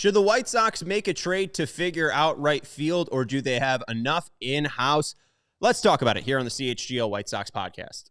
Should the White Sox make a trade to figure out right field, or do they have enough in-house? Let's talk about it here on the CHGO White Sox podcast.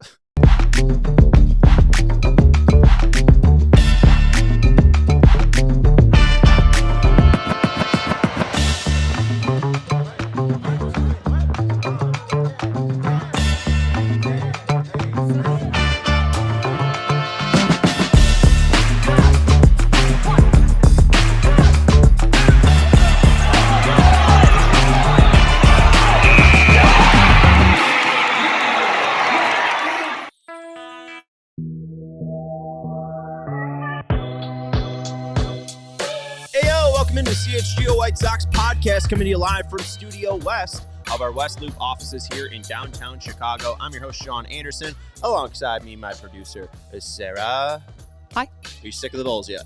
Into CHGO White Sox podcast, coming to you live from Studio West of our West Loop offices here in downtown Chicago. I'm your host, Sean Anderson. Alongside me, my producer is Sarah. Hi. Are you sick of the Bulls yet?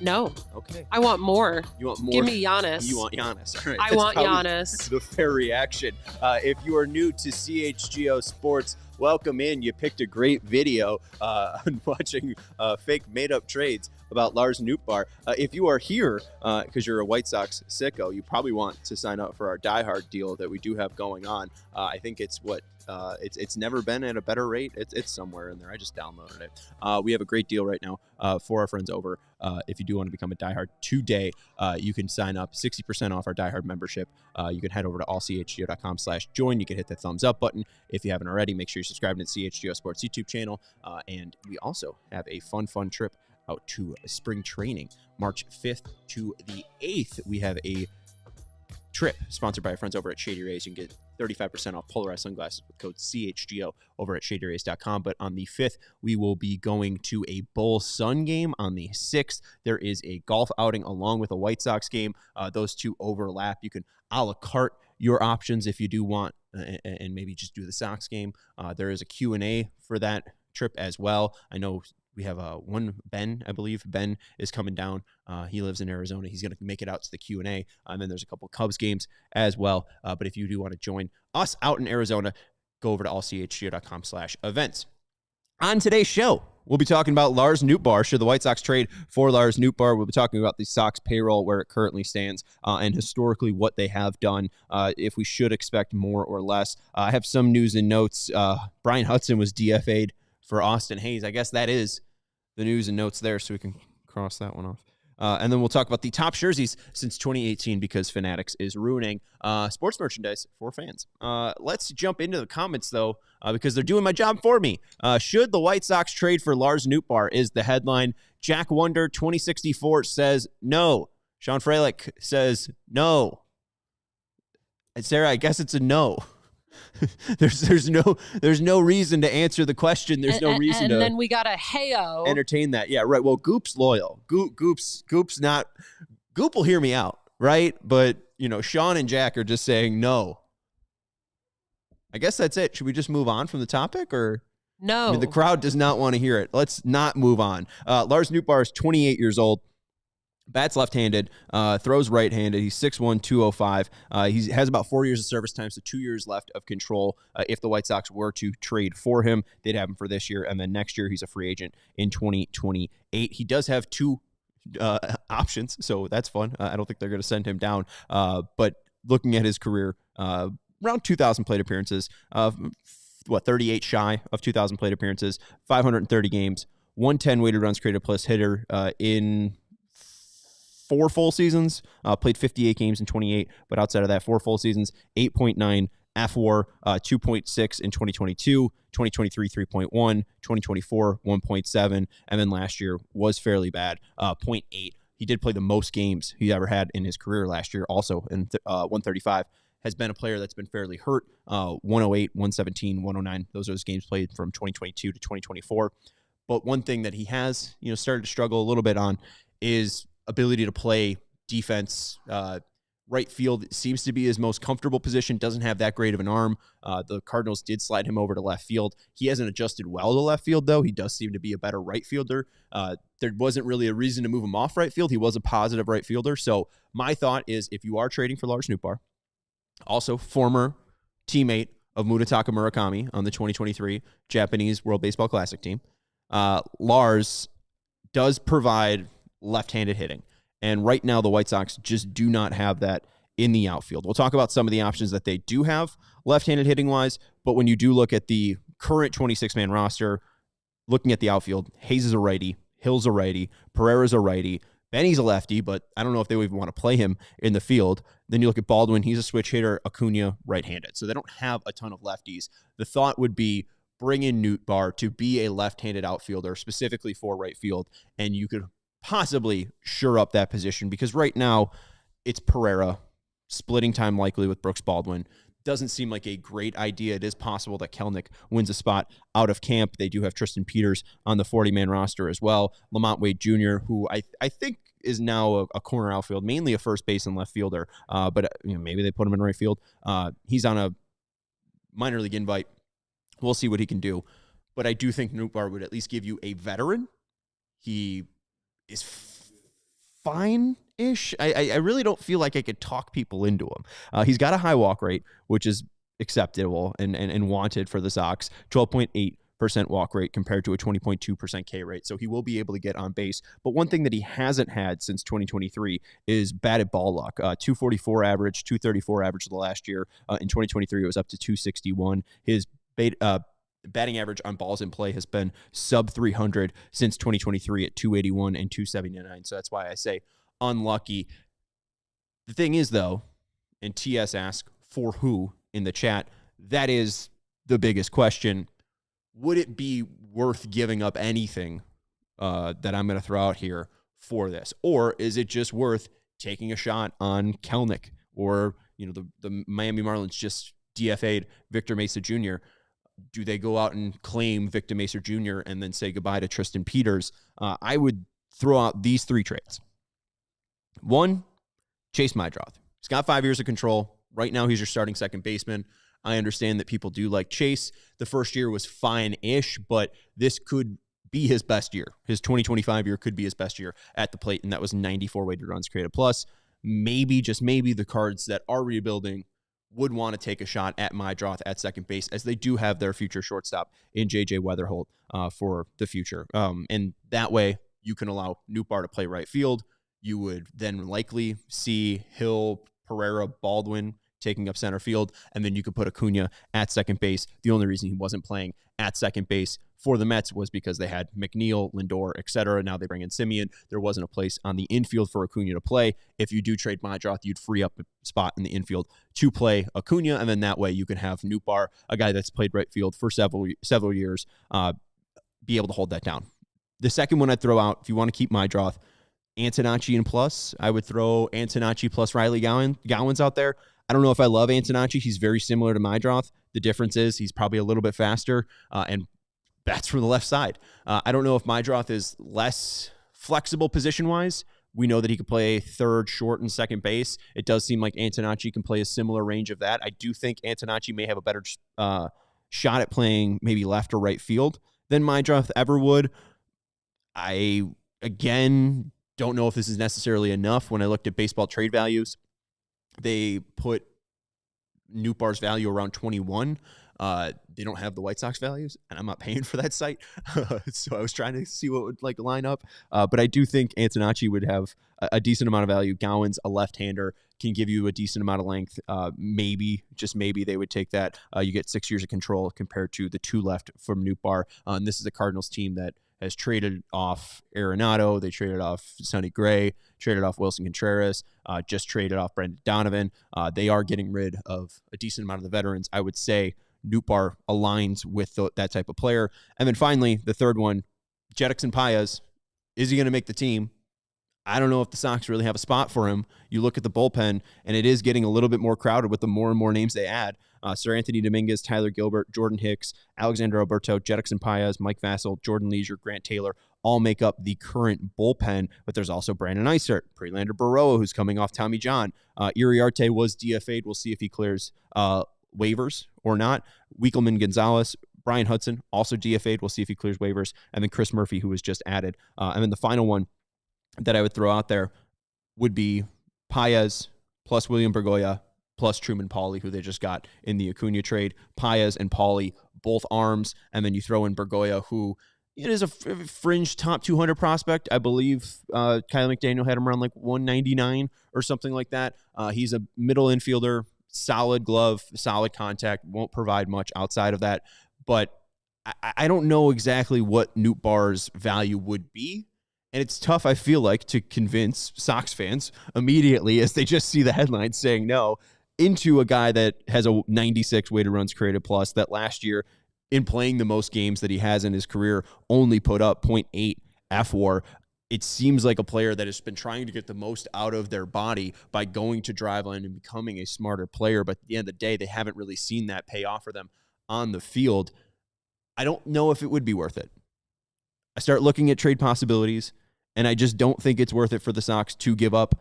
No. Okay. I want more. You want more? Give me Giannis. You want Giannis. All right. I want Giannis. The fair reaction. If you are new to CHGO Sports, welcome in. You picked a great video on watching fake made-up trades about Lars Nootbar. If you are here because you're a White Sox sicko, you probably want to sign up for our Die Hard deal that we do have going on. I think it's it's never been at a better rate. It's somewhere in there. I just downloaded it. We have a great deal right now for our friends over. If you do want to become a Die Hard today, you can sign up 60% off our Die Hard membership. You can head over to allchgo.com/join. You can hit the thumbs up button. If you haven't already, make sure you're subscribed to the CHGO Sports YouTube channel. And we also have a fun trip out to spring training, March 5th to the 8th. We have a trip sponsored by our friends over at Shady Rays. You can get 35% off polarized sunglasses with code CHGO over at shadyrays.com. But on the 5th, we will be going to a Bull-Sun game. On the 6th, there is a golf outing along with a White Sox game. Those two overlap. You can a la carte your options if you do want, and maybe just do the Sox game. There is a Q&A for that trip as well. I know we have one Ben, I believe. Ben is coming down. He lives in Arizona. He's going to make it out to the Q&A. And then there's a couple Cubs games as well. But if you do want to join us out in Arizona, go over to allchgo.com/events. On today's show, we'll be talking about Lars Nootbar. Should the White Sox trade for Lars Nootbar? We'll be talking about the Sox payroll, where it currently stands, and historically what they have done, if we should expect more or less. I have some news and notes. Brian Hudson was DFA'd for Austin Hayes. I guess that is the news and notes there, so we can cross that one off. And then we'll talk about the top jerseys since 2018, because Fanatics is ruining sports merchandise for fans. Let's jump into the comments, though, because they're doing my job for me. Should the White Sox trade for Lars Nootbar is the headline. Jack Wonder 2064 says no. Sean Fralick says no. And Sarah, I guess it's a no. There's no reason to answer the question. There's no reason to. And then we got a heyo. Entertain that. Yeah, right. Well, Goop's loyal. Goop's not. Goop will hear me out, right? But Sean and Jack are just saying no. I guess that's it. Should we just move on from the topic, or no? I mean, the crowd does not want to hear it. Let's not move on. Lars Nootbar is 28 years old. Bats left-handed, throws right-handed. He's 6'1", 205. He has about 4 years of service time, so 2 years left of control. If the White Sox were to trade for him, they'd have him for this year, and then next year he's a free agent in 2028. He does have two options, so that's fun. I don't think they're going to send him down. But looking at his career, around 2,000 plate appearances, 38 shy of 2,000 plate appearances, 530 games, 110 weighted runs created plus hitter in 4 full seasons, played 58 games in 28, but outside of that, 4 full seasons, 8.9 FWAR, 2.6 in 2022, 2023, 3.1, 2024, 1.7, and then last year was fairly bad, 0.8. He did play the most games he ever had in his career last year, also in 135. Has been a player that's been fairly hurt, 108, 117, 109. Those are his games played from 2022 to 2024. But one thing that he has, started to struggle a little bit on is ability to play defense. Right field seems to be his most comfortable position. Doesn't have that great of an arm. The Cardinals did slide him over to left field. He hasn't adjusted well to left field, though. He does seem to be a better right fielder. There wasn't really a reason to move him off right field. He was a positive right fielder. So my thought is, if you are trading for Lars Nootbar, also former teammate of Munetaka Murakami on the 2023 Japanese World Baseball Classic team, Lars does provide left-handed hitting. And right now, the White Sox just do not have that in the outfield. We'll talk about some of the options that they do have left-handed hitting-wise, but when you do look at the current 26-man roster, looking at the outfield, Hayes is a righty, Hill's a righty, Pereira's a righty, Benny's a lefty, but I don't know if they would even want to play him in the field. Then you look at Baldwin, he's a switch hitter, Acuna right-handed. So they don't have a ton of lefties. The thought would be bring in Nootbar to be a left-handed outfielder, specifically for right field, and you could possibly shore up that position because right now it's Pereira, splitting time likely with Brooks Baldwin. Doesn't seem like a great idea. It is possible that Kelnick wins a spot out of camp. They do have Tristan Peters on the 40-man roster as well. Lamont Wade Jr., who I think is now a corner outfield, mainly a first base and left fielder, but maybe they put him in right field. He's on a minor league invite. We'll see what he can do. But I do think Nootbar would at least give you a veteran. He is fine-ish. I really don't feel like I could talk people into him. He's got a high walk rate, which is acceptable and wanted for the Sox. 12.8% walk rate compared to a 20.2% K rate. So he will be able to get on base. But one thing that he hasn't had since 2023 is batted ball luck. 244 average, 234 average the last year. In 2023, it was up to 261. His batting average on balls in play has been sub 300 since 2023 at 281 and 279. So that's why I say unlucky. The thing is, though, and TS asks for who in the chat, that is the biggest question. Would it be worth giving up anything that I'm going to throw out here for this? Or is it just worth taking a shot on Kelnick? Or, the Miami Marlins just DFA'd Victor Mesa Jr., do they go out and claim Victor Mesa Jr. and then say goodbye to Tristan Peters? I would throw out these three trades. One, Chase Mydroth. He's got 5 years of control. Right now, he's your starting second baseman. I understand that people do like Chase. The first year was fine-ish, but this could be his best year. His 2025 year could be his best year at the plate, and that was 94 weighted runs created plus. Maybe, just maybe, the Cards that are rebuilding would want to take a shot at Mydroth at second base, as they do have their future shortstop in J.J. Weatherholt for the future. And that way, you can allow Nootbar to play right field. You would then likely see Hill, Pereira, Baldwin taking up center field, and then you could put Acuna at second base. The only reason he wasn't playing at second base for the Mets was because they had McNeil, Lindor, etc. Now they bring in Simeon. There wasn't a place on the infield for Acuna to play. If you do trade Mydroth, you'd free up a spot in the infield to play Acuna, and then that way you can have Nootbar, a guy that's played right field for several years, be able to hold that down. The second one I'd throw out, if you want to keep Mydroth, Antonacci and plus. I would throw Antonacci plus Riley Gowins out there. I don't know if I love Antonacci. He's very similar to Mydroth. The difference is he's probably a little bit faster and bats from the left side. I don't know if Mydroth is less flexible position-wise. We know that he could play third, short, and second base. It does seem like Antonacci can play a similar range of that. I do think Antonacci may have a better shot at playing maybe left or right field than Mydroth ever would. I, again, don't know if this is necessarily enough. When I looked at baseball trade values, they put Nootbar's value around 21. They don't have the White Sox values, and I'm not paying for that site. So I was trying to see what would line up. But I do think Antonacci would have a decent amount of value. Gowins, a left-hander, can give you a decent amount of length. Maybe, just maybe, they would take that. You get 6 years of control compared to the 2 left from Nootbar. And this is a Cardinals team that has traded off Arenado. They traded off Sonny Gray, traded off Wilson Contreras, just traded off Brendan Donovan. They are getting rid of a decent amount of the veterans. I would say Nootbar aligns with that type of player. And then finally, the third one, Jetixson Paez. Is he going to make the team? I don't know if the Sox really have a spot for him. You look at the bullpen, and it is getting a little bit more crowded with the more and more names they add. Sir Anthony Dominguez, Tyler Gilbert, Jordan Hicks, Alexander Alberto, Jetixson Paez, Mike Vassell, Jordan Leisure, Grant Taylor, all make up the current bullpen. But there's also Brandon Eisert, Prelander Baroa, who's coming off Tommy John. Iriarte was DFA'd. We'll see if he clears waivers or not. Wiekelman Gonzalez, Brian Hudson, also DFA'd. We'll see if he clears waivers. And then Chris Murphy, who was just added. And then the final one that I would throw out there would be Paez plus William Bergoya plus Truman Pauly, who they just got in the Acuna trade. Paez and Pauly, both arms, and then you throw in Bergoya, who it is a fringe top 200 prospect. I believe Kyle McDaniel had him around like 199 or something like that. He's a middle infielder, solid glove, solid contact, won't provide much outside of that. But I don't know exactly what Nootbar's value would be. And it's tough, I feel like, to convince Sox fans immediately as they just see the headlines saying no into a guy that has a 96 weighted runs created plus that last year, in playing the most games that he has in his career, only put up 0.8 FWAR. It seems like a player that has been trying to get the most out of their body by going to driveline and becoming a smarter player. But at the end of the day, they haven't really seen that pay off for them on the field. I don't know if it would be worth it. I start looking at trade possibilities, and I just don't think it's worth it for the Sox to give up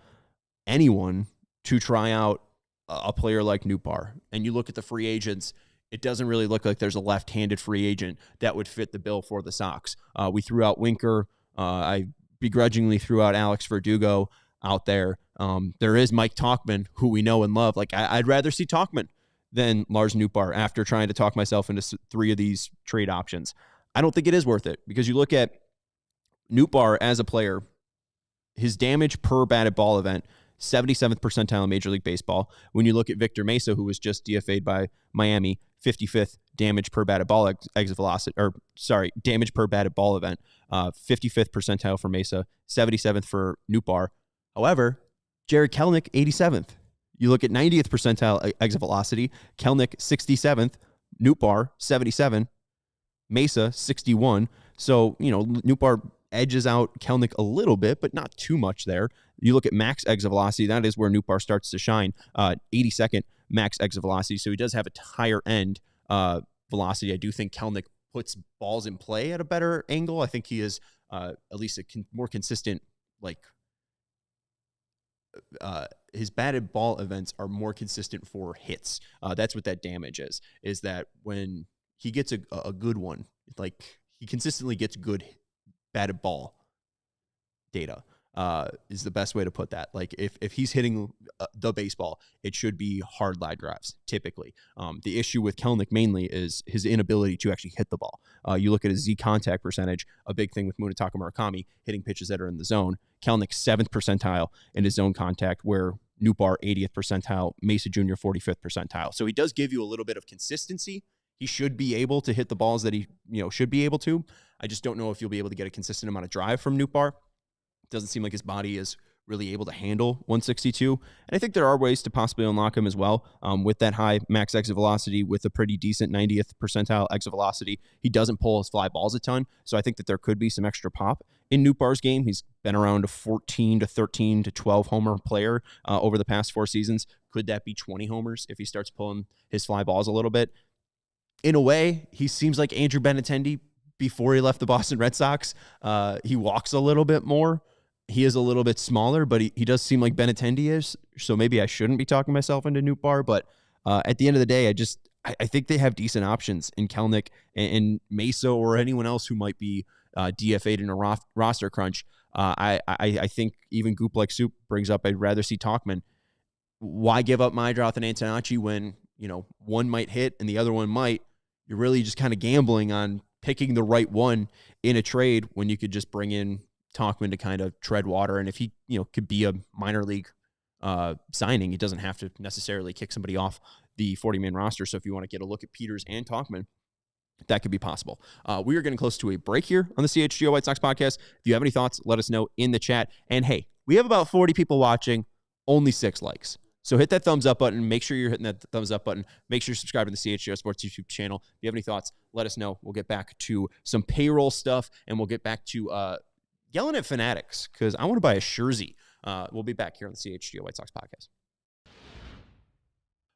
anyone to try out a player like Nootbar. And you look at the free agents, it doesn't really look like there's a left-handed free agent that would fit the bill for the Sox. We threw out Winker. I begrudgingly threw out Alex Verdugo out there. There is Mike Tauchman, who we know and love. Like, I'd rather see Tauchman than Lars Nootbar after trying to talk myself into 3 of these trade options. I don't think it is worth it because you look at Nootbar as a player, his damage per batted ball event, 77th percentile in Major League Baseball. When you look at Victor Mesa, who was just DFA'd by Miami, 55th damage per batted ball exit velocity, damage per batted ball event, 55th percentile for Mesa, 77th for Nootbar. However, Jared Kelenic, 87th. You look at 90th percentile exit velocity, Kelenic, 67th, Nootbar, 77, Mesa, 61. So, Nootbar edges out Kelenic a little bit, but not too much there. You look at max exit velocity, that is where Nootbar starts to shine. 82nd max exit velocity, so he does have a higher end velocity. I do think Kelenic puts balls in play at a better angle. I think he is at least a more consistent, his batted ball events are more consistent for hits. That's what that damage is that when he gets a good one, he consistently gets good batted ball data, is the best way to put that. Like, if he's hitting the baseball, it should be hard line drives, typically. The issue with Kelenic mainly is his inability to actually hit the ball. You look at his Z contact percentage, a big thing with Munetaka Murakami, hitting pitches that are in the zone. Kelenic 7th percentile in his zone contact, where Nootbar 80th percentile, Mesa Jr. 45th percentile. So he does give you a little bit of consistency. He should be able to hit the balls that he should be able to. I just don't know if you'll be able to get a consistent amount of drive from Nootbar. It doesn't seem like his body is really able to handle 162. And I think there are ways to possibly unlock him as well. With that high max exit velocity, with a pretty decent 90th percentile exit velocity, he doesn't pull his fly balls a ton. So I think that there could be some extra pop in Nootbar's game. He's been around a 14 to 13 to 12 homer player over the past 4 seasons. Could that be 20 homers if he starts pulling his fly balls a little bit? In a way, he seems like Andrew Benintendi before he left the Boston Red Sox. He walks a little bit more. He is a little bit smaller, but he does seem like Benintendi is. So maybe I shouldn't be talking myself into Nootbar. But at the end of the day, I think they have decent options in Kelenic and Mesa or anyone else who might be DFA'd in a roster crunch. I think even Goop Like Soup brings up, I'd rather see Tauchman. Why give up Maedroth and Antonacci when one might hit and the other one might? You're really just kind of gambling on picking the right one in a trade when you could just bring in Tauchman to kind of tread water. And if he, could be a minor league signing, he doesn't have to necessarily kick somebody off the 40-man roster. So if you want to get a look at Peters and Tauchman, that could be possible. We are getting close to a break here on the CHGO White Sox podcast. If you have any thoughts, let us know in the chat. And hey, we have about 40 people watching, only 6 likes. So hit that thumbs up button. Make sure you're hitting that thumbs up button. Make sure you're subscribed to the CHGO Sports YouTube channel. If you have any thoughts, let us know. We'll get back to some payroll stuff, and we'll get back to yelling at Fanatics because I want to buy a jersey. We'll be back here on the CHGO White Sox podcast.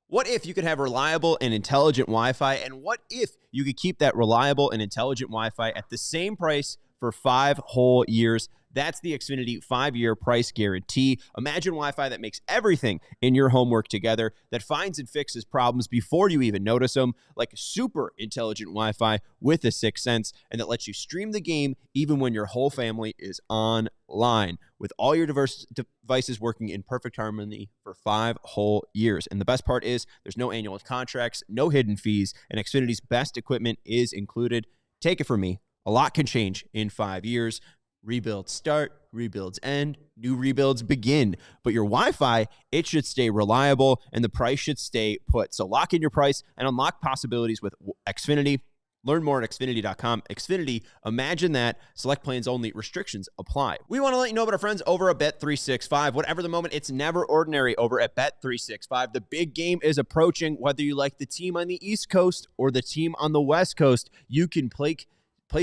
What if you could have reliable and intelligent Wi-Fi? And what if you could keep that reliable and intelligent Wi-Fi at the same price for 5 whole years? That's the Xfinity 5-year price guarantee. Imagine Wi-Fi that makes everything in your home work together, that finds and fixes problems before you even notice them, like super intelligent Wi-Fi with a 6th sense, and that lets you stream the game even when your whole family is online, with all your diverse devices working in perfect harmony for 5 whole years. And the best part is there's no annual contracts, no hidden fees, and Xfinity's best equipment is included. Take it from me. A lot can change in 5 years. Rebuilds start, rebuilds end, new rebuilds begin. But your Wi-Fi, it should stay reliable, and the price should stay put. So lock in your price and unlock possibilities with Xfinity. Learn more at Xfinity.com. Xfinity, imagine that. Select plans only. Restrictions apply. We want to let you know about our friends over at Bet365. Whatever the moment, it's never ordinary over at Bet365. The big game is approaching. Whether you like the team on the East Coast or the team on the West Coast, you can place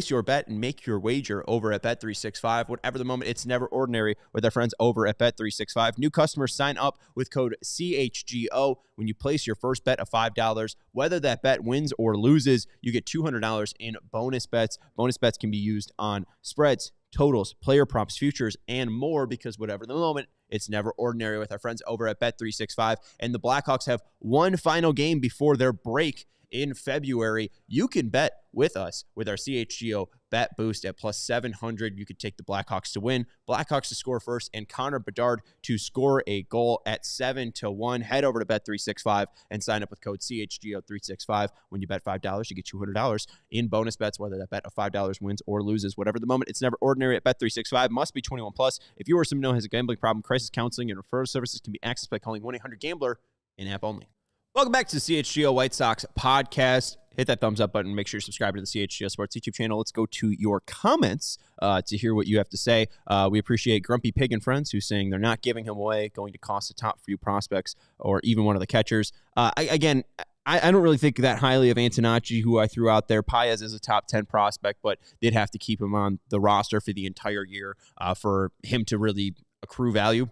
your bet and make your wager over at Bet365. Whatever the moment, it's never ordinary with our friends over at Bet365. New customers sign up with code CHGO when you place your first bet of $5. Whether that bet wins or loses, you get $200 in bonus bets. Bonus bets can be used on spreads, totals, player props, futures, and more, because whatever the moment, it's never ordinary with our friends over at Bet365. And the Blackhawks have one final game before their break in February. You can bet with us with our CHGO bet boost at plus 700. You could take the Blackhawks to win, Blackhawks to score first, and Connor Bedard to score a goal at 7-1. Head over to Bet365 and sign up with code CHGO365. When you bet $5, you get $200 in bonus bets, whether that bet of $5 wins or loses. Whatever the moment, it's never ordinary at Bet365. Must be 21 plus. If you or someone you know has a gambling problem, crisis counseling and referral services can be accessed by calling 1-800-GAMBLER in app only. Welcome back to the CHGO White Sox podcast. Hit that thumbs up button. Make sure you subscribe to the CHGO Sports YouTube channel. Let's go to your comments to hear what you have to say. We appreciate Grumpy Pig and Friends, who's saying they're not giving him away, going to cost the top few prospects or even one of the catchers. I don't really think that highly of Antonacci, who I threw out there. Paez is a top 10 prospect, but did have to keep him on the roster for the entire year for him to really accrue value.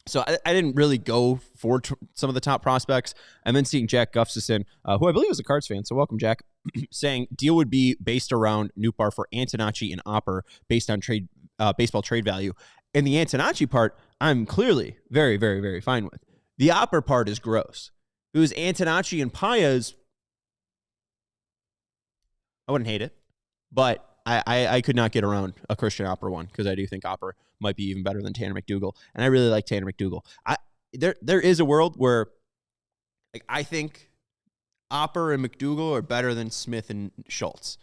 So I didn't really go for some of the top prospects. And then seeing Jack Gustafson, who I believe is a Cards fan, so welcome, Jack, saying deal would be based around Nootbar for Antonacci and Opper based on baseball trade value. And the Antonacci part, I'm clearly very, very, very fine with. The Opper part is gross. If it was Antonacci and Paez, I wouldn't hate it. But I could not get around a Christian Opper one, because I do think Opper might be even better than Tanner McDougal, and I really like Tanner McDougal. There is a world where, like, I think Opper and McDougal are better than Smith and Schultz,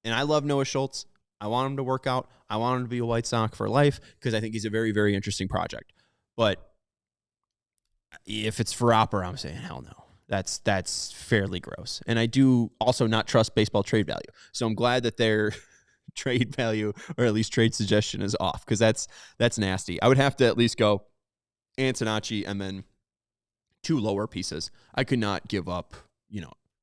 and I love Noah Schultz. I want him to work out. I want him to be a White Sox for life, because I think he's a very, very interesting project. But if it's for Opper, I'm saying hell no. That's fairly gross. And I do also not trust baseball trade value. So I'm glad that their trade value, or at least trade suggestion, is off, because that's nasty. I would have to at least go Antonacci and then two lower pieces. I could not give up,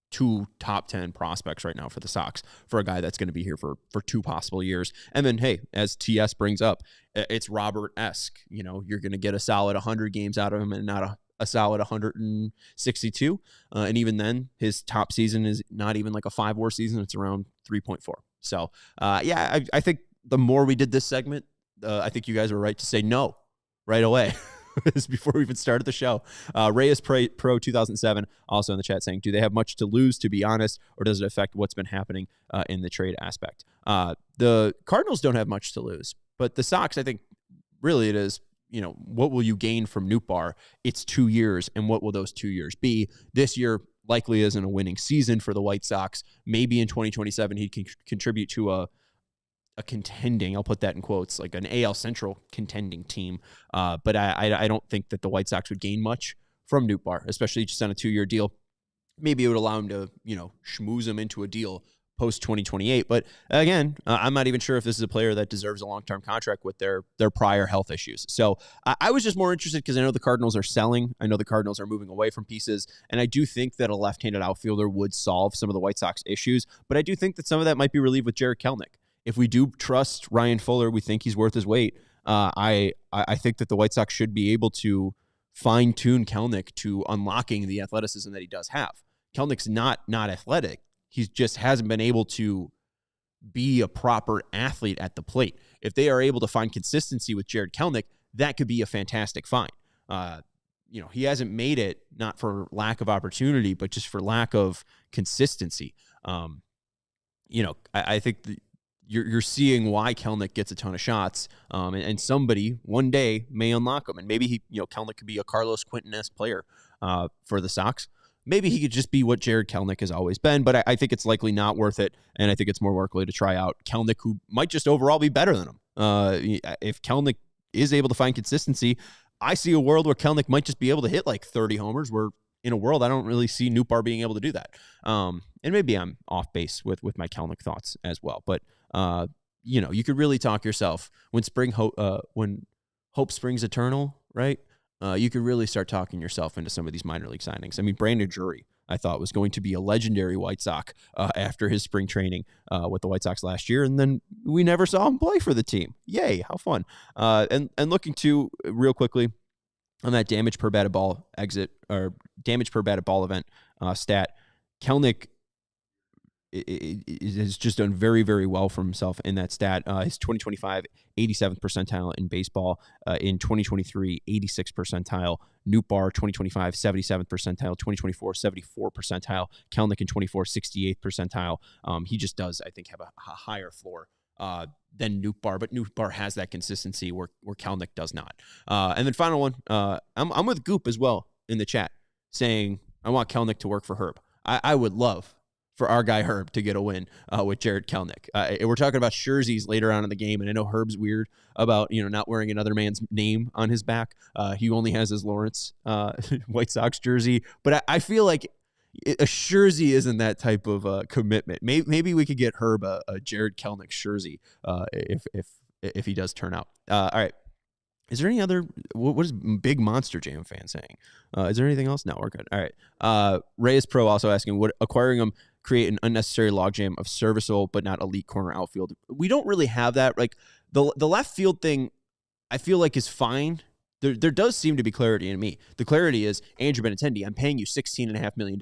two top 10 prospects right now for the Sox for a guy that's going to be here for 2 possible years. And then, hey, as TS brings up, it's Robert-esque. You're going to get a solid 100 games out of him and not a solid 162. And even then, his top season is not even like a 5-WAR season. It's around 3.4. So, I think the more we did this segment, I think you guys were right to say no right away. This before we even started the show. Reyes Pro 2007 also in the chat saying, do they have much to lose, to be honest, or does it affect what's been happening in the trade aspect? The Cardinals don't have much to lose, but the Sox, I think, really it is, what will you gain from Nootbar? It's 2 years, and what will those 2 years be? This year likely isn't a winning season for the White Sox. Maybe in 2027 he can contribute to a contending, I'll put that in quotes, like an AL Central contending team. But I don't think that the White Sox would gain much from Nootbar, especially just on a 2-year deal. Maybe it would allow him to, schmooze him into a deal post-2028. But again, I'm not even sure if this is a player that deserves a long-term contract with their prior health issues. So I was just more interested because I know the Cardinals are selling. I know the Cardinals are moving away from pieces. And I do think that a left-handed outfielder would solve some of the White Sox issues. But I do think that some of that might be relieved with Jarred Kelenic. If we do trust Ryan Fuller, we think he's worth his weight. I think that the White Sox should be able to fine-tune Kelenic to unlocking the athleticism that he does have. Kelnic's not athletic. He just hasn't been able to be a proper athlete at the plate. If they are able to find consistency with Jarred Kelenic, that could be a fantastic find. He hasn't made it, not for lack of opportunity, but just for lack of consistency. I think you're seeing why Kelenic gets a ton of shots, and somebody one day may unlock him, and maybe Kelenic could be a Carlos Quentin-esque player for the Sox. maybe he could just be what Jared Kelenic has always been, but I think it's likely not worth it, and I think it's more likely to try out Kelenic, who might just overall be better than him. If Kelenic is able to find consistency, I see a world where Kelenic might just be able to hit like 30 homers, where in a world I don't really see Nootbar being able to do that. And maybe I'm off base with my Kelenic thoughts as well, but you could really talk yourself when hope springs eternal, right? You could really start talking yourself into some of these minor league signings. I mean, Brandon Drury, I thought, was going to be a legendary White Sox after his spring training with the White Sox last year, and then we never saw him play for the team. Yay, how fun. And looking to, real quickly, on that damage per batted ball exit, or damage per batted ball event stat, Kelenic has just done very, very well for himself in that stat. His 2025 87th percentile in baseball, in 2023 86th percentile. Nootbar 2025 77th percentile, 2024 74th percentile. Kelenic in 24 68th percentile. He just does, I think, have a higher floor than Nootbar, but Nootbar has that consistency where Kelenic does not. And then final one, I'm with Goop as well in the chat, saying I want Kelenic to work for Herb. I would love for our guy Herb to get a win with Jared Kelenic. We're talking about jerseys later on in the game, and I know Herb's weird about not wearing another man's name on his back. He only has his Lawrence White Sox jersey, but I feel like a jersey isn't that type of commitment. Maybe we could get Herb a Jared Kelenic jersey if he does turn out. All right. Is there any other? What is Big Monster Jam fan saying? Is there anything else? No, we're good. All right. Reyes Pro also asking, would acquiring him create an unnecessary logjam of serviceable but not elite corner outfield? We don't really have that. Like the left field thing, I feel like is fine. There does seem to be clarity in me. The clarity is, Andrew Benintendi, I'm paying you $16.5 million.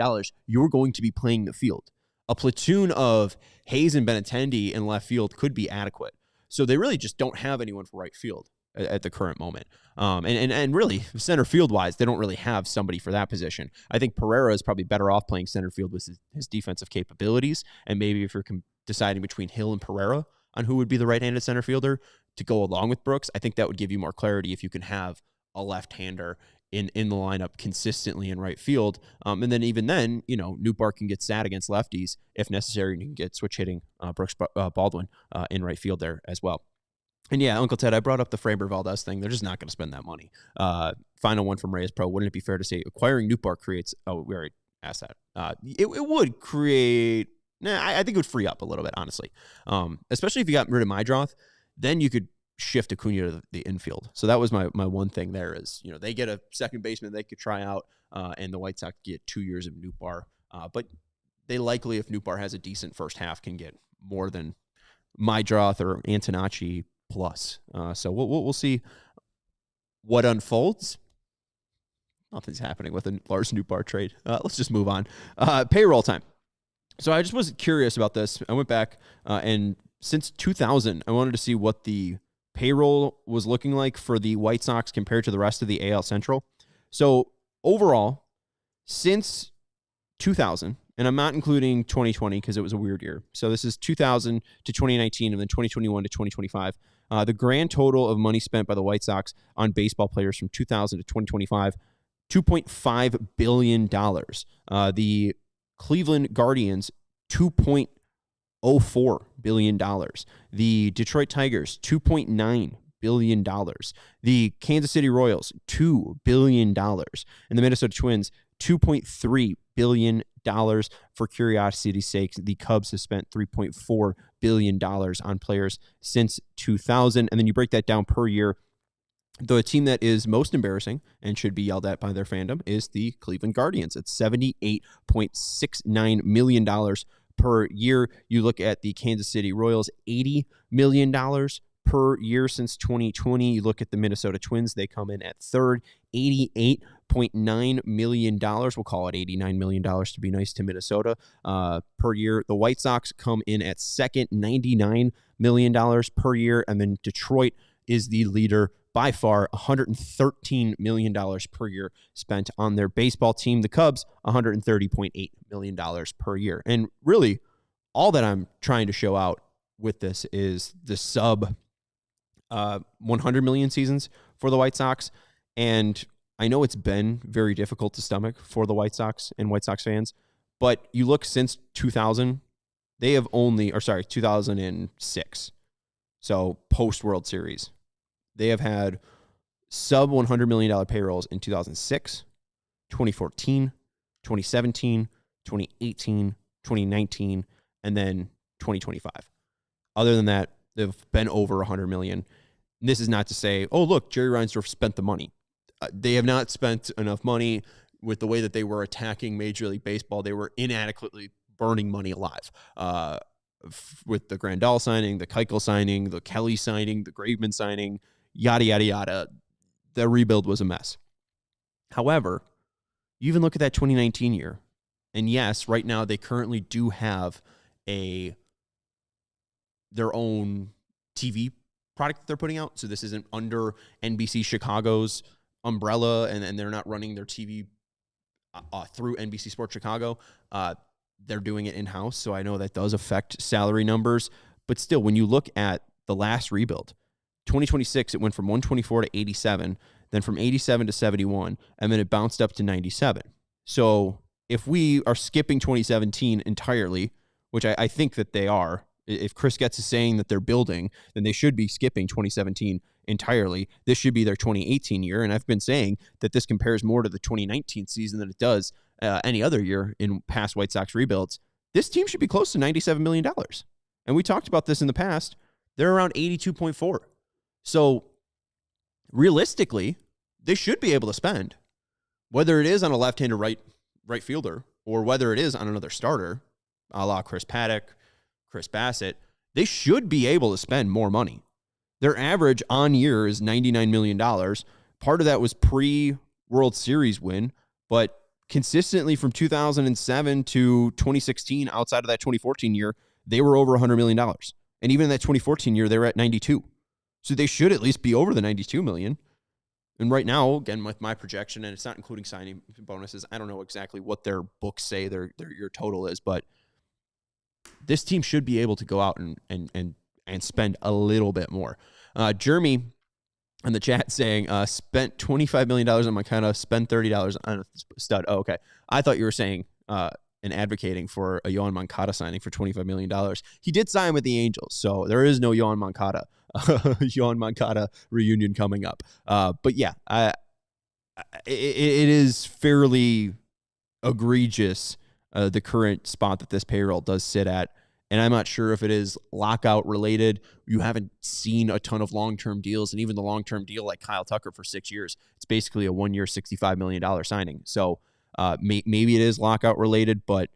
You're going to be playing the field. A platoon of Hayes and Benintendi in left field could be adequate. So they really just don't have anyone for right field at the current moment. And really, center field-wise, they don't really have somebody for that position. I think Pereira is probably better off playing center field with his defensive capabilities, and maybe if you're deciding between Hill and Pereira on who would be the right-handed center fielder to go along with Brooks, I think that would give you more clarity if you can have a left-hander in the lineup consistently in right field. And then even then, Nootbar can get sat against lefties if necessary, and you can get switch hitting Brooks Baldwin in right field there as well. And yeah, Uncle Ted, I brought up the Framber Valdez thing. They're just not going to spend that money. Final one from Reyes Pro. Wouldn't it be fair to say acquiring Nootbar creates... Oh, we already asked that. It would create... I think it would free up a little bit, honestly. Especially if you got rid of Mydroth, then you could shift Acuna to the infield. So that was my one thing there is, they get a second baseman they could try out, and the White Sox get 2 years of Nootbar. But they likely, if Nootbar has a decent first half, can get more than Mydroth or Antonacci plus. So we'll see what unfolds. Nothing's happening with a Lars Nootbar trade. Let's just move on. Payroll time. So I just was curious about this. I went back and since 2000, I wanted to see what the payroll was looking like for the White Sox compared to the rest of the AL Central. So overall, since 2000, and I'm not including 2020 because it was a weird year. So this is 2000 to 2019 and then 2021 to 2025. The grand total of money spent by the White Sox on baseball players from 2000 to 2025, $2.5 billion. The Cleveland Guardians, $2.04 billion. The Detroit Tigers, $2.9 billion. The Kansas City Royals, $2 billion. And the Minnesota Twins, $2.3 billion. For curiosity's sake, the Cubs have spent $3.4 billion on players since 2000. And then you break that down per year. The team that is most embarrassing and should be yelled at by their fandom is the Cleveland Guardians. It's $78.69 million per year. You look at the Kansas City Royals, $80 million per year since 2020. You look at the Minnesota Twins, they come in at third, $88.9 million. We'll call it $89 million to be nice to Minnesota per year. The White Sox come in at second, $99 million per year. And then Detroit is the leader by far, $113 million per year spent on their baseball team. The Cubs, $130.8 million per year. And really, all that I'm trying to show out with this is the sub 100 million seasons for the White Sox. And I know it's been very difficult to stomach for the White Sox and White Sox fans, but you look since 2000, they have 2006. So post World Series, they have had sub $100 million payrolls in 2006, 2014, 2017, 2018, 2019, and then 2025. Other than that, they've been over 100 million. And this is not to say, oh, look, Jerry Reinsdorf spent the money. They have not spent enough money with the way that they were attacking Major League Baseball. They were inadequately burning money alive with the Grandal signing, the Keuchel signing, the Kelly signing, the Graveman signing, yada, yada, yada. The rebuild was a mess. However, you even look at that 2019 year, and yes, right now they currently do have their own TV product that they're putting out. So this isn't under NBC Chicago's umbrella, and they're not running their TV through NBC Sports Chicago. They're doing it in-house, so I know that does affect salary numbers. But still, when you look at the last rebuild, 2026, it went from 124 to 87, then from 87 to 71, and then it bounced up to 97. So if we are skipping 2017 entirely, which I think that they are, if Chris Getz is saying that they're building, then they should be skipping 2017 entirely. This should be their 2018 year, and I've been saying that this compares more to the 2019 season than it does any other year in past White Sox rebuilds. This team should be close to $97 million. And we talked about this in the past. They're around 82.4. So realistically, they should be able to spend, whether it is on a left-hander right fielder or whether it is on another starter, a la Chris Paddock, Chris Bassett. They should be able to spend more money. Their average on year is $99 million. Part of that was pre-World Series win, but consistently from 2007 to 2016, outside of that 2014 year, they were over $100 million. And even in that 2014 year, they were at 92. So they should at least be over the 92 million. And right now, again, with my projection, and it's not including signing bonuses, I don't know exactly what their books say their year total is, but this team should be able to go out and spend a little bit more. Jeremy in the chat saying, spent $25 million on Moncada, spend $30 on a stud. Oh, okay. I thought you were saying and advocating for a Yohan Moncada signing for $25 million. He did sign with the Angels, so there is no Yohan Moncada. Yohan Moncada reunion coming up. But yeah, it is fairly egregious, the current spot that this payroll does sit at. And I'm not sure if it is lockout related. You haven't seen a ton of long-term deals, and even the long-term deal like Kyle Tucker for 6 years, it's basically a 1-year, $65 million signing. So maybe it is lockout related, but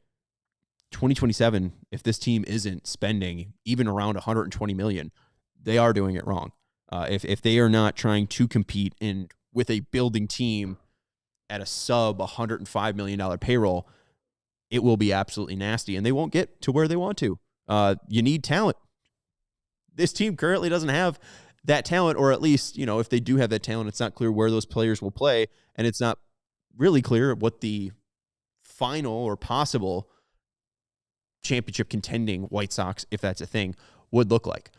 2027, if this team isn't spending even around $120 million, they are doing it wrong. If they are not trying to compete with a building team at a sub $105 million payroll, it will be absolutely nasty, and they won't get to where they want to. You need talent. This team currently doesn't have that talent, or at least, if they do have that talent, it's not clear where those players will play, and it's not really clear what the final or possible championship contending White Sox, if that's a thing, would look like.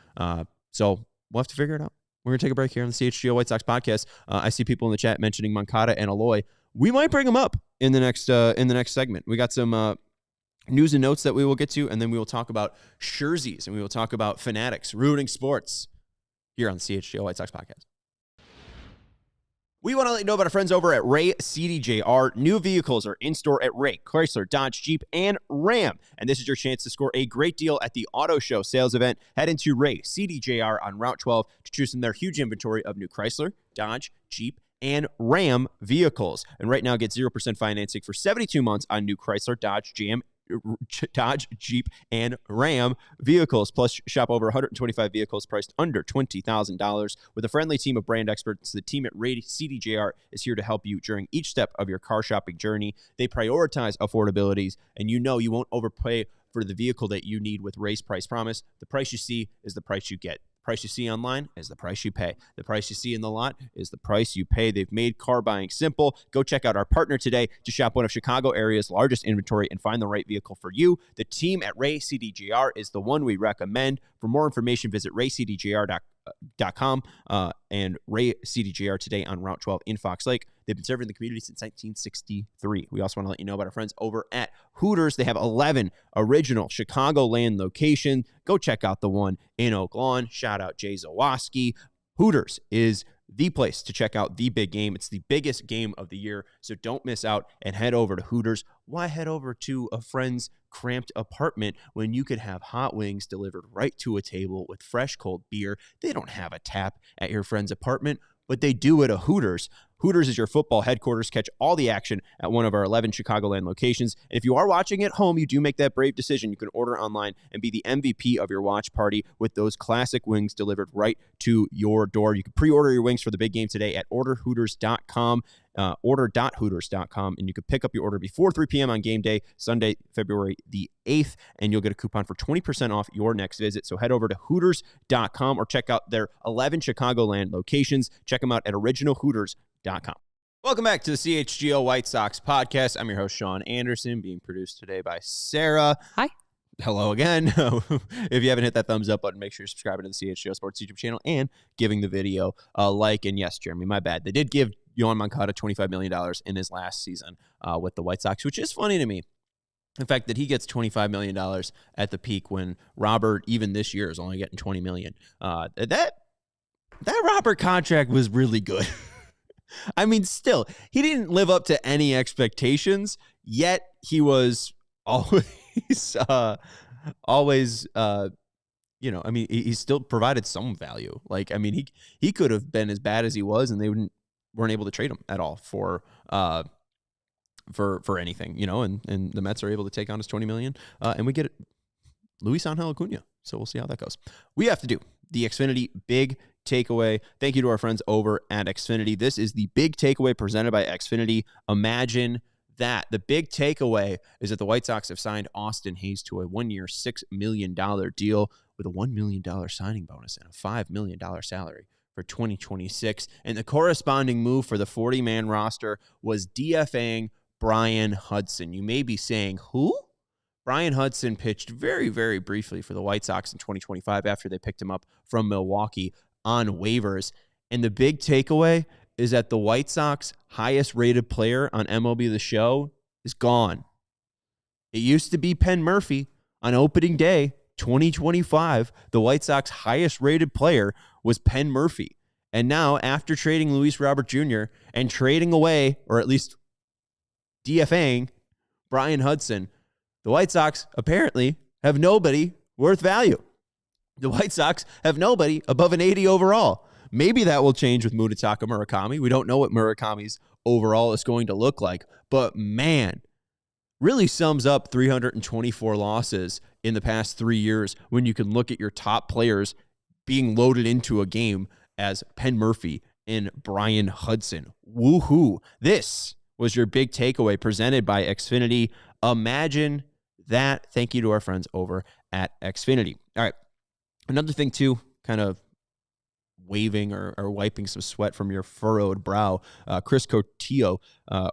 So we'll have to figure it out. We're going to take a break here on the CHGO White Sox podcast. I see people in the chat mentioning Moncada and Aloy. We might bring them up in the next segment. We got some news and notes that we will get to, and then we will talk about jerseys, and we will talk about Fanatics, ruining sports here on the CHGO White Sox podcast. We want to let you know about our friends over at Ray CDJR. New vehicles are in store at Ray, Chrysler, Dodge, Jeep, and Ram. And this is your chance to score a great deal at the Auto Show sales event. Head into Ray CDJR on Route 12 to choose from their huge inventory of new Chrysler, Dodge, Jeep, and Ram vehicles. And right now, get 0% financing for 72 months on new Chrysler, Dodge, Jeep, and Ram vehicles. Plus, shop over 125 vehicles priced under $20,000. With a friendly team of brand experts, the team at Ray CDJR is here to help you during each step of your car shopping journey. They prioritize affordabilities, and you won't overpay for the vehicle that you need with Ray's Price Promise. The price you see is the price you get. The price you see online is the price you pay. The price you see in the lot is the price you pay. They've made car buying simple. Go check out our partner today to shop one of Chicago area's largest inventory and find the right vehicle for you. The team at Ray CDJR is the one we recommend. For more information, visit raycdjr.com. CHGO.com and Ray CDGR today on Route 12 in Fox Lake. They've been serving the community since 1963. We also want to let you know about our friends over at Hooters. They have 11 original Chicagoland locations. Go check out the one in Oak Lawn. Shout out Jay Zawoski. Hooters is the place to check out the big game. It's the biggest game of the year, so don't miss out and head over to Hooters. Why head over to a friend's cramped apartment when you could have hot wings delivered right to a table with fresh cold beer? They don't have a tap at your friend's apartment, but they do at a Hooters. Hooters is your football headquarters. Catch all the action at one of our 11 Chicagoland locations. And if you are watching at home, you do make that brave decision. You can order online and be the MVP of your watch party with those classic wings delivered right to your door. You can pre-order your wings for the big game today at orderhooters.com. Order.hooters.com, and you can pick up your order before 3 p.m. on game day, Sunday, February the 8th, and you'll get a coupon for 20% off your next visit. So head over to Hooters.com or check out their 11 Chicagoland locations. Check them out at originalhooters.com. Welcome back to the CHGO White Sox podcast. I'm your host, Sean Anderson, being produced today by Sarah. Hi. Hello again. If you haven't hit that thumbs up button, make sure you're subscribing to the CHGO Sports YouTube channel and giving the video a like. And yes, Jeremy, my bad. They did give Yohan Moncada $25 million in his last season with the White Sox, which is funny to me. The fact that he gets $25 million at the peak when Robert, even this year, is only getting $20 million. That Robert contract was really good. I mean, still, he didn't live up to any expectations, yet he was always, he still provided some value. Like, I mean, he could have been as bad as he was, and they weren't able to trade him at all for anything, and the Mets are able to take on his $20 million, and we get Luis Angel Acuna. So we'll see how that goes. We have to do the Xfinity Big Takeaway. Thank you to our friends over at Xfinity. This is the Big Takeaway presented by Xfinity. Imagine that. The big takeaway is that the White Sox have signed Austin Hayes to a 1-year, $6 million deal with a $1 million signing bonus and a $5 million salary for 2026. And the corresponding move for the 40-man roster was DFAing Brian Hudson. You may be saying, who? Brian Hudson pitched very, very briefly for the White Sox in 2025 after they picked him up from Milwaukee on waivers. And the big takeaway is that the White Sox highest rated player on MLB The Show is gone. It used to be Penn Murphy. On opening day 2025, the White Sox highest rated player was Penn Murphy. And now, after trading Luis Robert Jr. and trading away, or at least DFAing Brian Hudson, the White Sox apparently have nobody worth value. The White Sox have nobody above an 80 overall. Maybe that will change with Munetaka Murakami. We don't know what Murakami's overall is going to look like. But man, really sums up 324 losses in the past 3 years when you can look at your top players being loaded into a game as Penn Murphy and Brian Hudson. Woohoo. This was your big takeaway presented by Xfinity. Imagine that. Thank you to our friends over at Xfinity. All right. Another thing, too, kind of waving or wiping some sweat from your furrowed brow, Chris Cotillo, I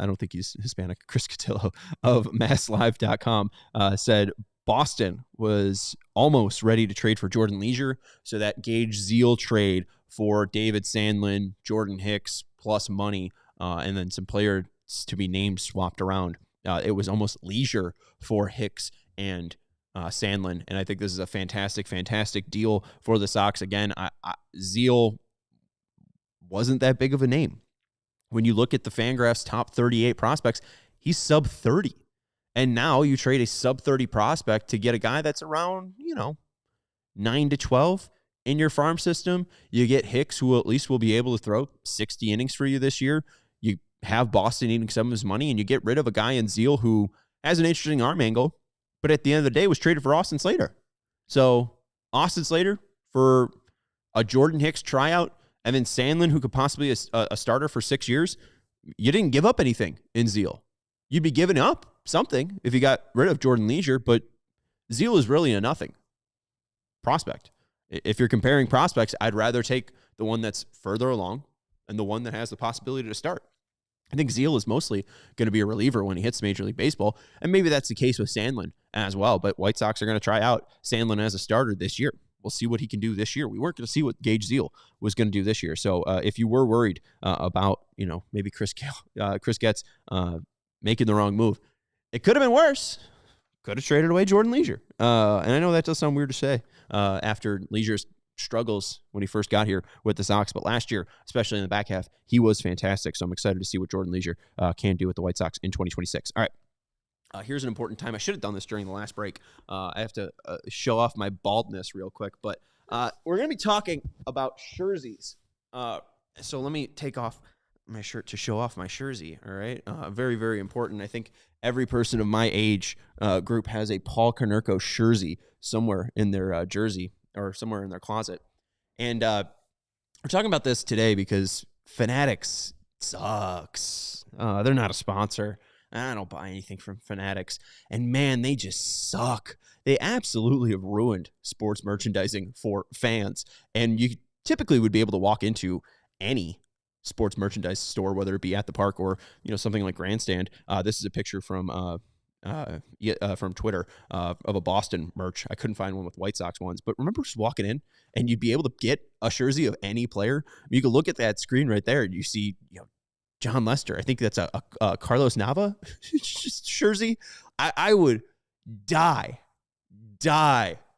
don't think he's Hispanic, Chris Cotillo of MassLive.com said Boston was almost ready to trade for Jordan Leisure, so that Gage Zeal trade for David Sandlin, Jordan Hicks, plus money, and then some players to be named swapped around. It was almost Leisure for Hicks and Sandlin, and I think this is a fantastic deal for the Sox. Again, Zeal wasn't that big of a name. When you look at the Fangraphs top 38 prospects, he's sub 30. And now you trade a sub 30 prospect to get a guy that's around, 9 to 12 in your farm system. You get Hicks, who at least will be able to throw 60 innings for you this year. You have Boston eating some of his money, and you get rid of a guy in Zeal who has an interesting arm angle, but at the end of the day was traded for Austin Slater. So Austin Slater for a Jordan Hicks tryout, and then Sandlin, who could possibly be a starter for 6 years. You didn't give up anything in Zeal. You'd be giving up something if you got rid of Jordan Leisure, but Zeal is really a nothing prospect. If you're comparing prospects, I'd rather take the one that's further along and the one that has the possibility to start. I think Zeal is mostly going to be a reliever when he hits Major League Baseball, and maybe that's the case with Sandlin as well, but White Sox are going to try out Sandlin as a starter this year. we'll see what he can do this year. We weren't going to see what Gage Zeal was going to do this year. So if you were worried about, maybe Chris Getz making the wrong move, it could have been worse. Could have traded away Jordan Leisure. And I know that does sound weird to say after Leisure's struggles when he first got here with the Sox, but last year, especially in the back half, he was fantastic. So I'm excited to see what Jordan Leisure can do with the White Sox in 2026. All right. Here's an important time. I should have done this during the last break. I have to show off my baldness real quick, but we're going to be talking about jerseys. So let me take off my shirt to show off my jersey. All right. Very, very important. I think every person of my age group has a Paul Konerko jersey somewhere in their jersey or somewhere in their closet. And we're talking about this today because Fanatics sucks. They're not a sponsor. I don't buy anything from Fanatics. And man, they just suck. They absolutely have ruined sports merchandising for fans. And you typically would be able to walk into any sports merchandise store, whether it be at the park or, something like Grandstand. This is a picture from Twitter of a Boston merch. I couldn't find one with White Sox ones, but remember just walking in and you'd be able to get a jersey of any player. You could look at that screen right there and you see, John Lester. I think that's a Carlos Nava jersey. I would die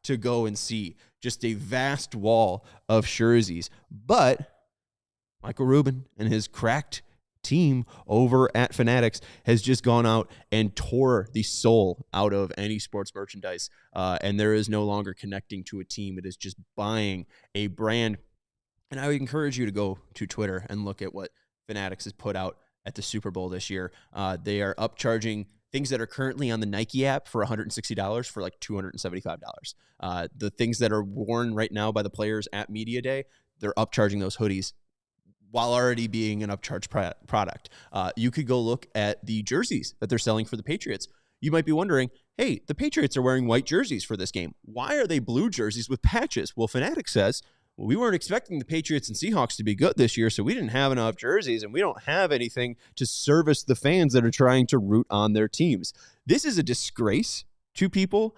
to go and see just a vast wall of jerseys. But Michael Rubin and his cracked team over at Fanatics has just gone out and tore the soul out of any sports merchandise. And there is no longer connecting to a team. It is just buying a brand. And I would encourage you to go to Twitter and look at what Fanatics has put out at the Super Bowl this year. They are upcharging things that are currently on the Nike app for $160 for like $275. The things that are worn right now by the players at Media Day, they're upcharging those hoodies while already being an upcharge product. You could go look at the jerseys that they're selling for the Patriots. You might be wondering, hey, the Patriots are wearing white jerseys for this game. Why are they blue jerseys with patches? Well, Fanatics says, well, we weren't expecting the Patriots and Seahawks to be good this year, so we didn't have enough jerseys, and we don't have anything to service the fans that are trying to root on their teams. This is a disgrace to people.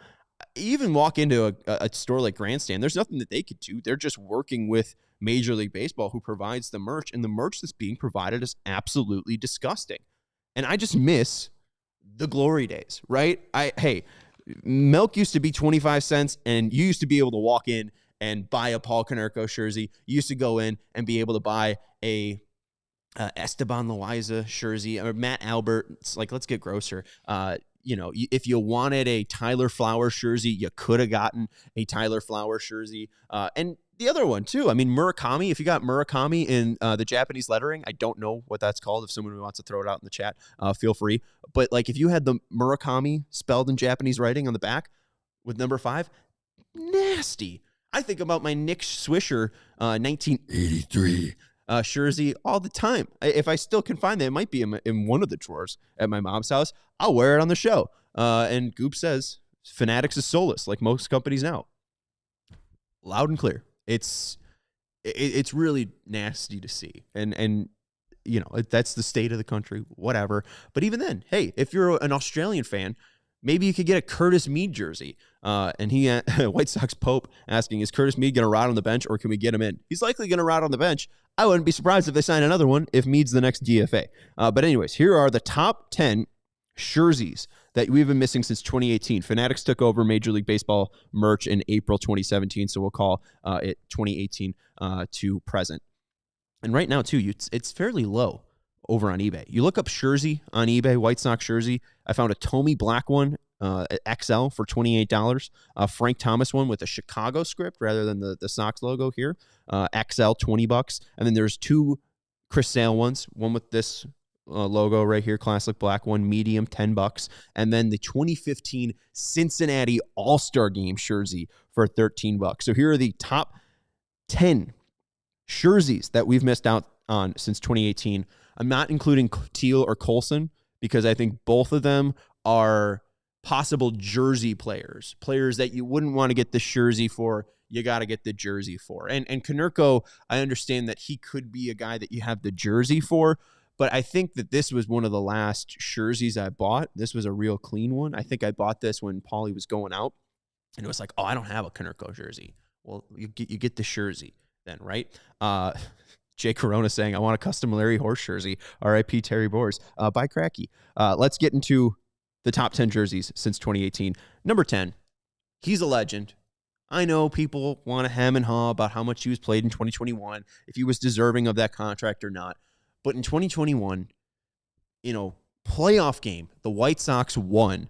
Even walk into a store like Grandstand, there's nothing that they could do. They're just working with Major League Baseball, who provides the merch, and the merch that's being provided is absolutely disgusting. And I just miss the glory days, right? Hey, milk used to be 25 cents, and you used to be able to walk in and buy a Paul Konerko jersey. You used to go in and be able to buy a Esteban Loaiza jersey or Matt Albert. It's like, let's get grosser. If you wanted a Tyler Flowers jersey, you could have gotten a Tyler Flowers jersey. And the other one, too, I mean, Murakami, if you got Murakami in the Japanese lettering, I don't know what that's called. If someone wants to throw it out in the chat, feel free. But, like, if you had the Murakami spelled in Japanese writing on the back with number 5, nasty. I think about my Nick Swisher 1983 jersey all the time. If I still can find that, it might be in one of the drawers at my mom's house. I'll wear it on the show. And Goop says, Fanatics is soulless, like most companies now. Loud and clear. It's really nasty to see. And that's the state of the country, whatever. But even then, hey, if you're an Australian fan, maybe you could get a Curtis Mead jersey. And White Sox Pope asking, is Curtis Mead going to rot on the bench or can we get him in? He's likely going to rot on the bench. I wouldn't be surprised if they sign another one if Mead's the next DFA. But anyways, here are the top 10 jerseys that we've been missing since 2018. Fanatics took over Major League Baseball merch in April 2017, so we'll call it 2018 to present. And right now, too, it's fairly low over on eBay. You look up jersey on eBay, White Sox jersey. I found a Tommy Black one, XL for $28. Frank Thomas one with a Chicago script rather than the Sox logo here. XL, $20. And then there's 2 Chris Sale ones, one with this logo right here, classic black one, medium, $10. And then the 2015 Cincinnati All-Star Game jersey for $13. So here are the top 10 jerseys that we've missed out on since 2018. I'm not including Teal or Colson because I think both of them are possible jersey players that you wouldn't want to get the jersey for. You got to get the jersey for. And Konerko, I understand that he could be a guy that you have the jersey for, but I think that this was one of the last jerseys I bought. This was a real clean one. I think I bought this when Paulie was going out, and it was like, oh, I don't have a Konerko jersey. Well, you get the jersey then, right? Jay Corona saying, I want a custom Larry Horse jersey. R.I.P. Terry Boers. By Cracky. Let's get into the top 10 jerseys since 2018. Number 10, he's a legend. I know people want to hem and haw about how much he was played in 2021, if he was deserving of that contract or not. But in 2021, playoff game, the White Sox won.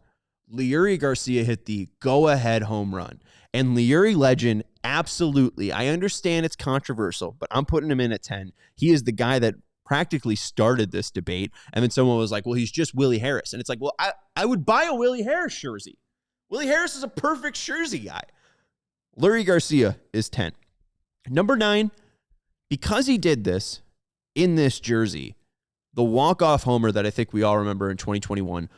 Leury Garcia hit the go-ahead home run. And Leury legend, absolutely. I understand it's controversial, but I'm putting him in at 10. He is the guy that practically started this debate. And then someone was like, well, he's just Willie Harris. And it's like, well, I would buy a Willie Harris jersey. Willie Harris is a perfect jersey guy. Leury Garcia is 10. Number 9, because he did this in this jersey, the walk-off homer that I think we all remember in 2021,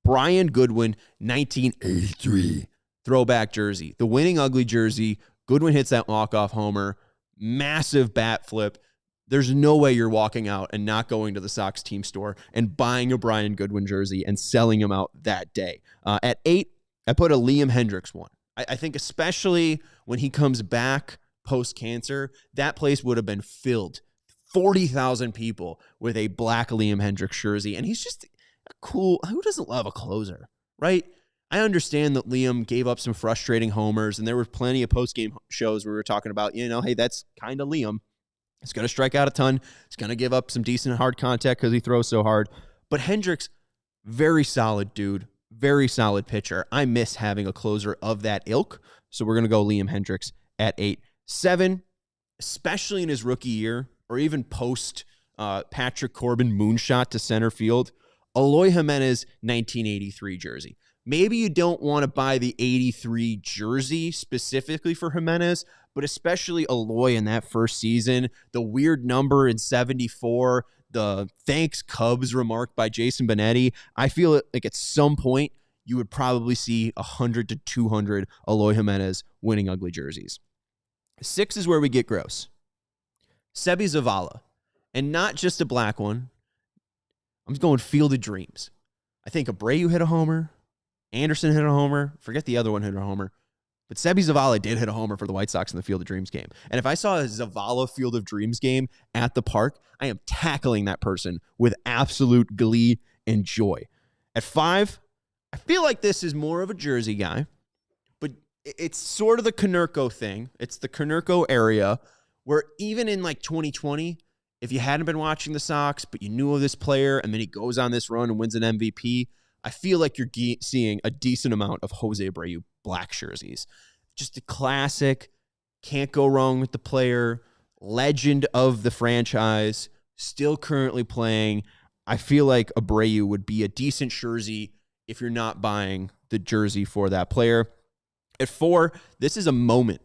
Brian Goodwin, 1983 throwback jersey. The winning ugly jersey. Goodwin hits that walk-off homer. Massive bat flip. There's no way you're walking out and not going to the Sox team store and buying a Brian Goodwin jersey and selling him out that day. At 8, I put a Liam Hendriks one. I think especially when he comes back post-cancer, that place would have been filled. 40,000 people with a black Liam Hendriks jersey. And he's just cool. Who doesn't love a closer, right? I understand that Liam gave up some frustrating homers, and there were plenty of post-game shows where we were talking about, hey, that's kind of Liam. He's going to strike out a ton. He's going to give up some decent hard contact because he throws so hard. But Hendriks, very solid dude, very solid pitcher. I miss having a closer of that ilk, so we're going to go Liam Hendriks at 8. 7, especially in his rookie year, or even post Patrick Corbin moonshot to center field, Eloy Jimenez 1983 jersey. Maybe you don't want to buy the 83 jersey specifically for Jimenez, but especially Eloy in that first season, the weird number in 74, the thanks Cubs remark by Jason Benetti. I feel like at some point you would probably see 100 to 200 Eloy Jimenez winning ugly jerseys. 6 is where we get gross. Sebi Zavala, and not just a black one. I'm going Field of Dreams. I think Abreu hit a homer. Anderson hit a homer. Forget the other one hit a homer. But Sebi Zavala did hit a homer for the White Sox in the Field of Dreams game. And if I saw a Zavala Field of Dreams game at the park, I am tackling that person with absolute glee and joy. At 5, I feel like this is more of a jersey guy, but it's sort of the Konerko thing. It's the Konerko area where even in like 2020, if you hadn't been watching the Sox, but you knew of this player, and then he goes on this run and wins an MVP, I feel like you're seeing a decent amount of Jose Abreu black jerseys. Just a classic, can't go wrong with the player, legend of the franchise, still currently playing. I feel like Abreu would be a decent jersey if you're not buying the jersey for that player. At 4, this is a moment.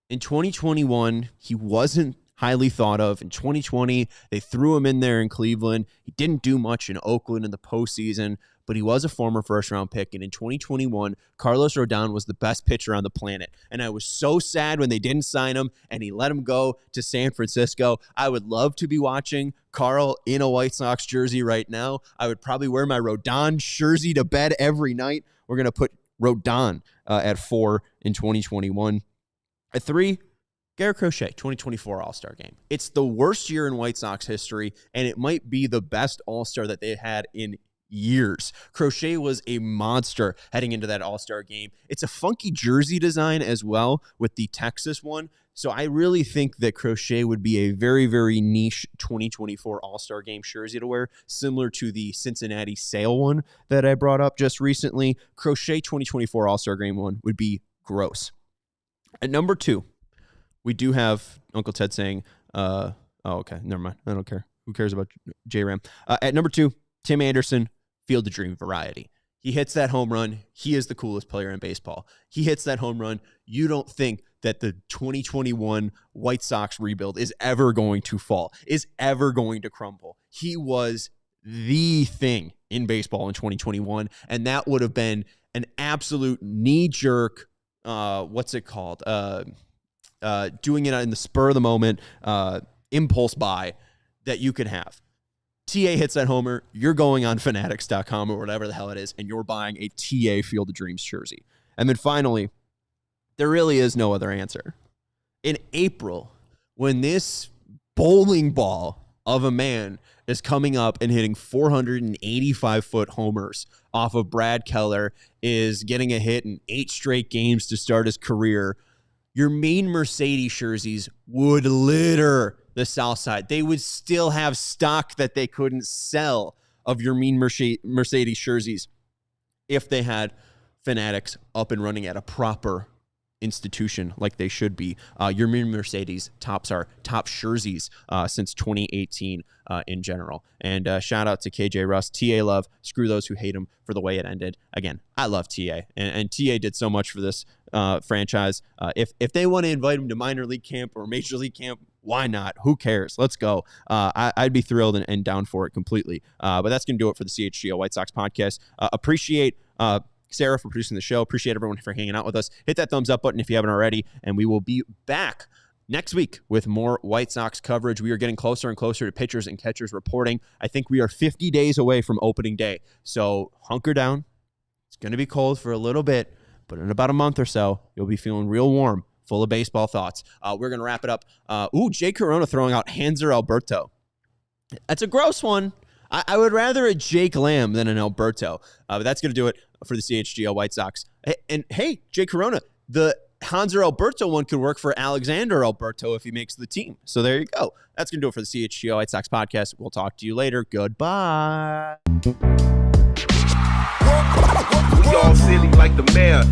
In 2021, he wasn't highly thought of. In 2020, they threw him in there in Cleveland. He didn't do much in Oakland in the postseason, but he was a former first-round pick. And in 2021, Carlos Rodon was the best pitcher on the planet. And I was so sad when they didn't sign him and he let him go to San Francisco. I would love to be watching Carl in a White Sox jersey right now. I would probably wear my Rodon jersey to bed every night. We're going to put Rodon at 4 in 2021. At 3, Garrett Crochet, 2024 All-Star Game. It's the worst year in White Sox history, and it might be the best All-Star that they had in years. Crochet was a monster heading into that All-Star Game. It's a funky jersey design as well with the Texas one, so I really think that Crochet would be a very, very niche 2024 All-Star Game jersey to wear, similar to the Cincinnati Sale one that I brought up just recently. Crochet 2024 All-Star Game one would be gross. At number 2, we do have Uncle Ted saying, okay, never mind. I don't care. Who cares about J-Ram? At number 2, Tim Anderson, Field of Dream variety. He hits that home run. He is the coolest player in baseball. He hits that home run. You don't think that the 2021 White Sox rebuild is ever going to fall, is ever going to crumble. He was the thing in baseball in 2021, and that would have been an absolute knee-jerk, what's it called? Doing it in the spur of the moment, impulse buy that you could have. TA hits that homer, you're going on Fanatics.com or whatever the hell it is, and you're buying a TA Field of Dreams jersey. And then finally, there really is no other answer. in April, when this bowling ball of a man is coming up and hitting 485-foot homers off of Brad Keller, is getting a hit in 8 straight games to start his career, your main Mercedes jerseys would litter the South Side. They would still have stock that they couldn't sell of your mean Mercedes jerseys if they had Fanatics up and running at a proper institution like they should be. Your mean Mercedes tops are top jerseys since 2018 in general. And shout out to KJ Russ, TA love. Screw those who hate him for the way it ended. Again, I love TA, and TA did so much for this franchise. If they want to invite him to minor league camp or major league camp, why not? Who cares? Let's go. I'd be thrilled and down for it completely. But that's going to do it for the CHGO White Sox podcast. Appreciate Sarah for producing the show. Appreciate everyone for hanging out with us. Hit that thumbs up button if you haven't already, and we will be back next week with more White Sox coverage. We are getting closer and closer to pitchers and catchers reporting. I think we are 50 days away from opening day, so hunker down. It's going to be cold for a little bit, but in about a month or so, you'll be feeling real warm, full of baseball thoughts. We're going to wrap it up. Jay Corona throwing out Hanser Alberto. That's a gross one. I would rather a Jake Lamb than an Alberto, but that's going to do it for the CHGO White Sox. And hey, Jay Corona, the Hanser Alberto one could work for Alexander Alberto if he makes the team. So there you go. That's going to do it for the CHGO White Sox podcast. We'll talk to you later. Goodbye. We all silly like the mayor.